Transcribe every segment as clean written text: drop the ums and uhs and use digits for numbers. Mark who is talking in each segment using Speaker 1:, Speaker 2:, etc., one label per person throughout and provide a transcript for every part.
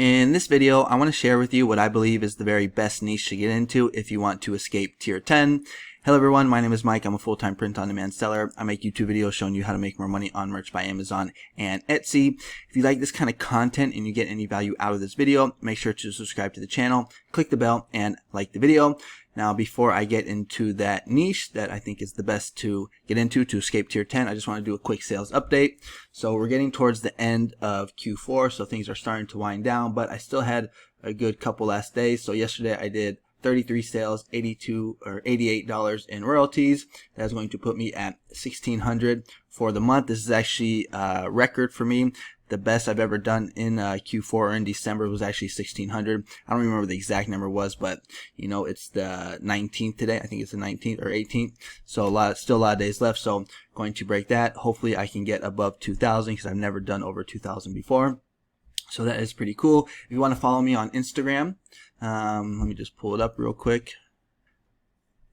Speaker 1: In this video, I want to share with you what I believe is the very best niche to get into if you want to escape tier 10. Hello everyone, my name is Mike. I'm a full-time print-on-demand seller. I make YouTube videos showing you how to make more money on merch by Amazon and Etsy. If you like this kind of content and you get any value out of this video, make sure to subscribe to the channel, click the bell, and like the video. Now, before I get into that niche that I think is the best to get into to escape tier 10, I just want to do a quick sales update. So we're getting towards the end of Q4, so things are starting to wind down, but I still had a good couple last days. So yesterday I did 33 sales, $88 in royalties. That's going to put me at $1,600 for the month. This is actually a record for me. The best I've ever done in Q4 or in December was actually $1,600. I don't remember what the exact number was, but you know, it's the 19th today. I think it's the 19th or 18th. So still a lot of days left. So going to break that. Hopefully I can get above 2,000 because I've never done over 2,000 before. So that is pretty cool. If you want to follow me on Instagram, let me just pull it up real quick.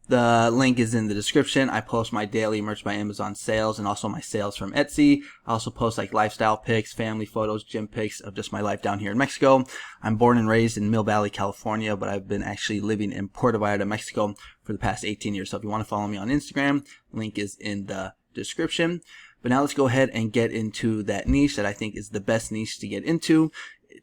Speaker 1: The link is in the description. I post my daily merch by Amazon sales and also my sales from Etsy. I also post like lifestyle pics, family photos, gym pics of just my life down here in Mexico. I'm born and raised in Mill Valley, California, but I've been actually living in Puerto Vallarta, Mexico for the past 18 years. So if you want to follow me on Instagram, link is in the description. But now let's go ahead and get into that niche that I think is the best niche to get into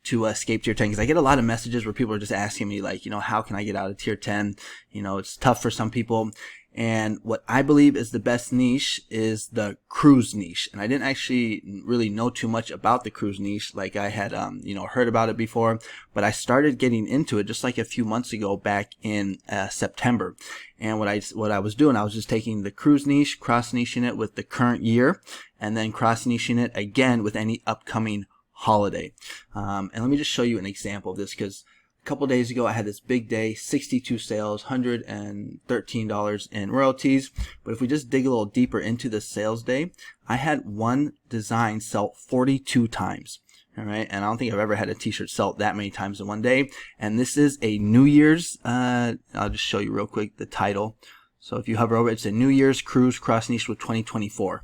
Speaker 1: to escape tier 10, because I get a lot of messages where people are just asking me like, you know, how can I get out of tier 10? You know, it's tough for some people. And what I believe is the best niche is the cruise niche. And I didn't actually really know too much about the cruise niche. Like I had, you know, heard about it before, but I started getting into it just like a few months ago back in September. And what I was doing, I was just taking the cruise niche, cross niching it with the current year, and then cross niching it again with any upcoming holiday. And let me just show you an example of this, because a couple days ago I had this big day, 62 sales, $113 in royalties. But if we just dig a little deeper into the sales day, I had one design sell 42 times. All right, and I don't think I've ever had a t-shirt sell that many times in one day. And this is a New Year's, I'll just show you real quick the title. So if you hover over it, it's a New Year's Cruise Cross Niche with 2024.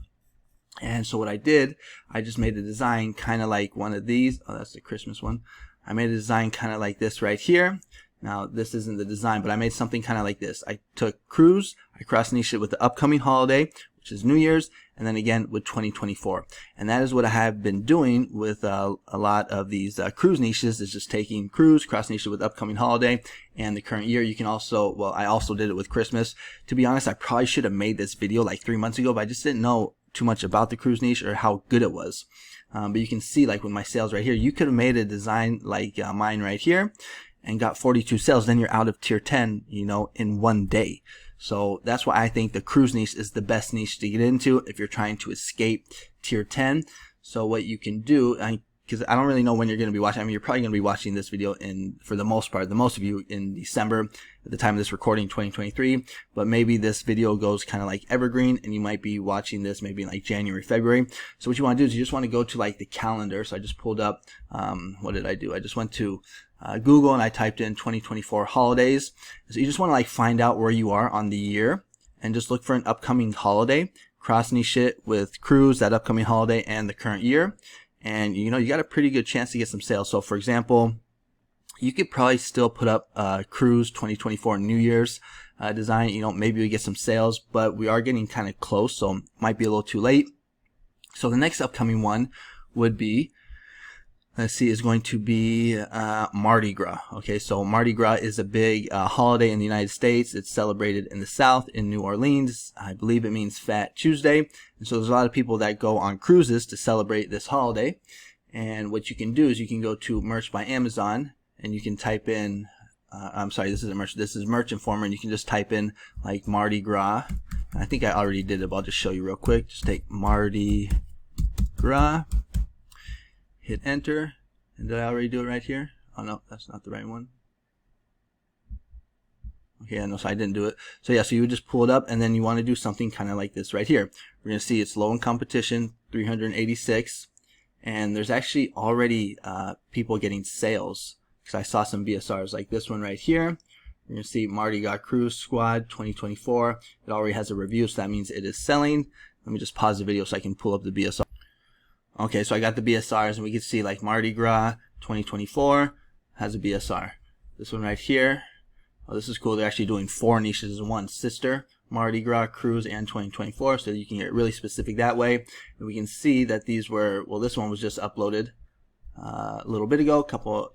Speaker 1: And so what I did, I just made the design kind of like one of these. Oh, that's the Christmas one. I made a design kind of like this right here. Now, this isn't the design, but I made something kind of like this. I took cruise, I cross niched it with the upcoming holiday, which is New Year's, and then again with 2024. And that is what I have been doing with a lot of these cruise niches, is just taking cruise, cross niche it with upcoming holiday and the current year. You can also, well, I also did it with Christmas. To be honest, I probably should have made this video like 3 months ago, but I just didn't know too much about the cruise niche or how good it was. But you can see like with my sales right here, you could have made a design like mine right here and got 42 sales. Then you're out of tier 10, you know, in one day. So that's why I think the cruise niche is the best niche to get into if you're trying to escape tier 10. So what you can do, because I don't really know when you're going to be watching. I mean, you're probably going to be watching this video for the most part, the most of you in December at the time of this recording, 2023. But maybe this video goes kind of like evergreen and you might be watching this maybe in like January, February. So what you want to do is you just want to go to like the calendar. So I just pulled up, what did I do? I just went to Google and I typed in 2024 holidays. So you just want to like find out where you are on the year and just look for an upcoming holiday, cross niche it with cruise, that upcoming holiday, and the current year. And you know, you got a pretty good chance to get some sales. So for example, you could probably still put up cruise 2024 New Year's design. You know, maybe we get some sales, but we are getting kind of close, so might be a little too late. So the next upcoming one would be, let's see, is going to be Mardi Gras. Okay, so Mardi Gras is a big holiday in the United States. It's celebrated in the South, in New Orleans. I believe it means Fat Tuesday. And so there's a lot of people that go on cruises to celebrate this holiday. And what you can do is you can go to Merch by Amazon and you can type in, I'm sorry, this isn't merch, this is Merch Informer, and you can just type in like Mardi Gras. I think I already did it, but I'll just show you real quick. Just take Mardi Gras. Hit enter. And did I already do it right here? Oh no, that's not the right one. Okay, no, so I didn't do it. So yeah, so you would just pull it up and then you want to do something kind of like this right here. We're going to see it's low in competition, 386. And there's actually already people getting sales, because I saw some BSRs like this one right here. You're going to see Mardi Gras Cruise Squad 2024. It already has a review, so that means it is selling. Let me just pause the video so I can pull up the BSR. Okay, so I got the BSRs and we can see like Mardi Gras 2024 has a BSR. This one right here, oh, this is cool. They're actually doing 4 niches in one: Sister, Mardi Gras, Cruise, and 2024. So you can get really specific that way. And we can see that these were, well, this one was just uploaded a little bit ago,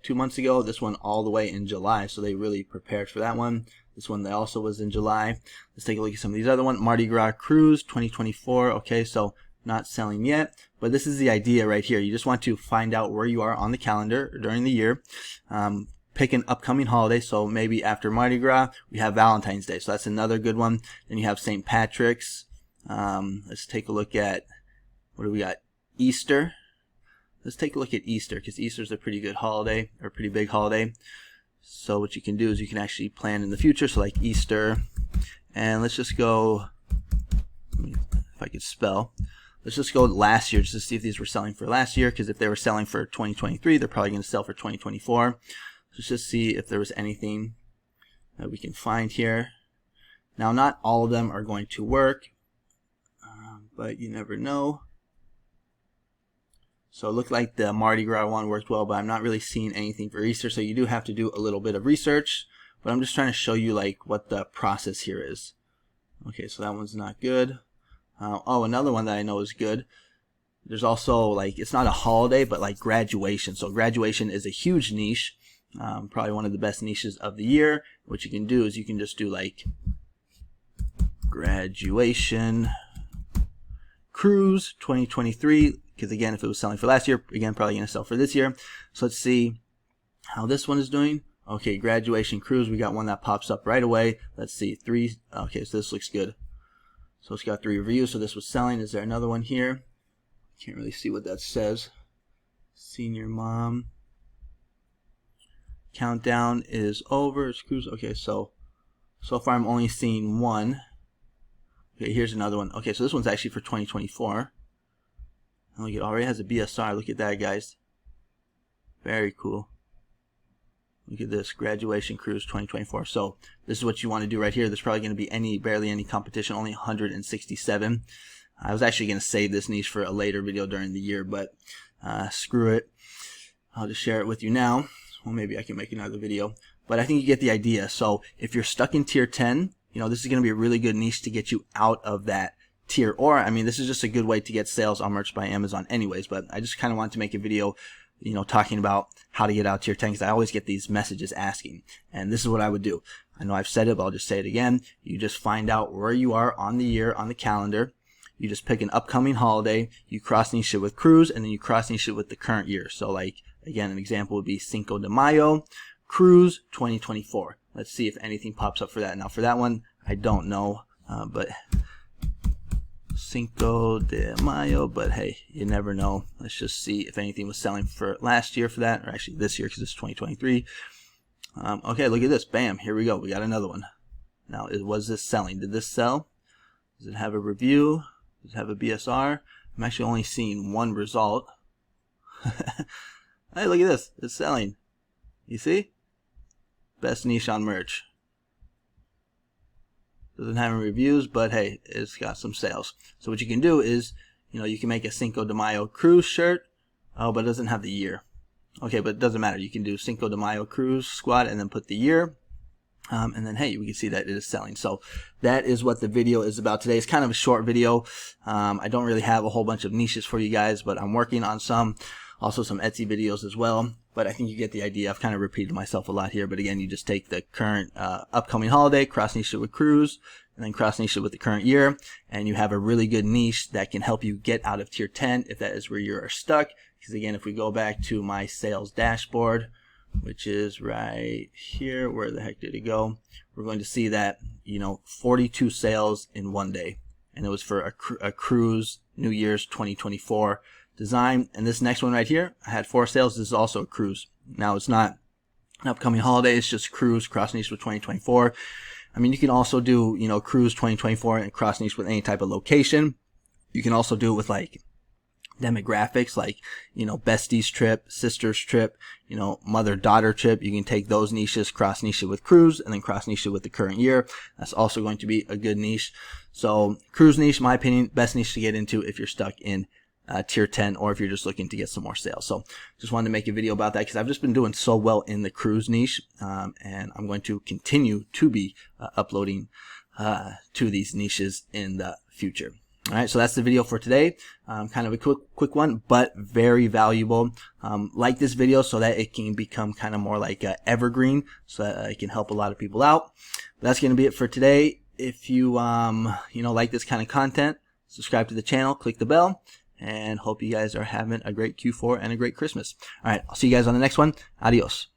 Speaker 1: 2 months ago. This one all the way in July, so they really prepared for that one. This one also was in July. Let's take a look at some of these other ones. Mardi Gras Cruise 2024. Okay, so not selling yet, but this is the idea right here. You just want to find out where you are on the calendar during the year. Pick an upcoming holiday. So maybe after Mardi Gras, we have Valentine's Day. So that's another good one. Then you have St. Patrick's. Let's take a look at, what do we got? Easter. Let's take a look at Easter, because Easter is a pretty good holiday, or a pretty big holiday. So what you can do is you can actually plan in the future. So like Easter, and let's just go, if I could spell, let's just go last year just to see if these were selling for last year, because if they were selling for 2023, they're probably going to sell for 2024. Let's just see if there was anything that we can find here. Now, not all of them are going to work, but you never know. So it looked like the Mardi Gras one worked well, but I'm not really seeing anything for Easter. So you do have to do a little bit of research, but I'm just trying to show you like what the process here is. Okay, so that one's not good. Oh, another one that I know is good. There's also like, it's not a holiday, but like graduation. So graduation is a huge niche, probably one of the best niches of the year. What you can do is you can just do like graduation cruise 2023. Because again, if it was selling for last year, again, probably going to sell for this year. So let's see how this one is doing. Okay, graduation cruise. We got one that pops up right away. Let's see, 3. Okay, so this looks good. So it's got 3 reviews. So this was selling. Is there another one here? Can't really see what that says. Senior mom. Countdown is over. It's cruise. Okay, so far I'm only seeing one. Okay, here's another one. Okay, so this one's actually for 2024. Look, it already has a BSR. Look at that, guys. Very cool. Look at this, graduation cruise 2024. So this is what you want to do right here. There's probably going to be barely any competition, only 167. I was actually going to save this niche for a later video during the year, but screw it. I'll just share it with you now. Well, maybe I can make another video, but I think you get the idea. So if you're stuck in tier 10, you know, this is going to be a really good niche to get you out of that tier. Or, I mean, this is just a good way to get sales on Merch by Amazon anyways, but I just kind of wanted to make a video, you know, talking about how to get out tier 10, because I always get these messages asking, and this is what I would do. I know I've said it, but I'll just say it again. You just find out where you are on the year, on the calendar. You just pick an upcoming holiday, you cross niche it with cruise, and then you cross niche it with the current year. So like, again, an example would be Cinco de Mayo, cruise 2024. Let's see if anything pops up for that. Now for that one, I don't know, but Cinco de Mayo, but hey, you never know. Let's just see if anything was selling for last year for that, or actually this year, because it's 2023. Okay, look at this. Bam, here we go. We got another one. Now, was this selling? Did this sell? Does it have a review? Does it have a BSR? I'm actually only seeing one result. Hey, look at this. It's selling. You see? Best niche on merch. Doesn't have any reviews, but hey, it's got some sales. So what you can do is, you know, you can make a Cinco de Mayo cruise shirt. Oh, but it doesn't have the year. Okay, but it doesn't matter. You can do Cinco de Mayo cruise squad and then put the year. And then, hey, we can see that it is selling. So that is what the video is about today. It's kind of a short video. I don't really have a whole bunch of niches for you guys, but I'm working on some. Also some Etsy videos as well. But I think you get the idea. I've kind of repeated myself a lot here. But again, you just take the current upcoming holiday, cross niche it with cruise, and then cross niche it with the current year. And you have a really good niche that can help you get out of tier 10 if that is where you're stuck. Because again, if we go back to my sales dashboard, which is right here, where the heck did it go? We're going to see that, you know, 42 sales in one day. And it was for a cruise New Year's 2024 design. And this next one right here, I had 4 sales. This is also a cruise. Now it's not an upcoming holiday, it's just cruise cross niche with 2024. I mean, you can also do, you know, cruise 2024 and cross niche with any type of location. You can also do it with like demographics, like, you know, besties trip, sisters trip, you know, mother-daughter trip. You can take those niches, cross niche it with cruise, and then cross niche it with the current year. That's also going to be a good niche. So cruise niche, in my opinion, best niche to get into if you're stuck in tier 10, or if you're just looking to get some more sales. So just wanted to make a video about that because I've just been doing so well in the cruise niche, and I'm going to continue to be uploading to these niches in the future. All right, so that's the video for today. Kind of a quick one, but very valuable. Like this video so that it can become kind of more like evergreen, so that it can help a lot of people out. But that's going to be it for today. If you like this kind of content, subscribe to the channel, click the bell, and hope you guys are having a great Q4 and a great Christmas. All right, I'll see you guys on the next one. Adios.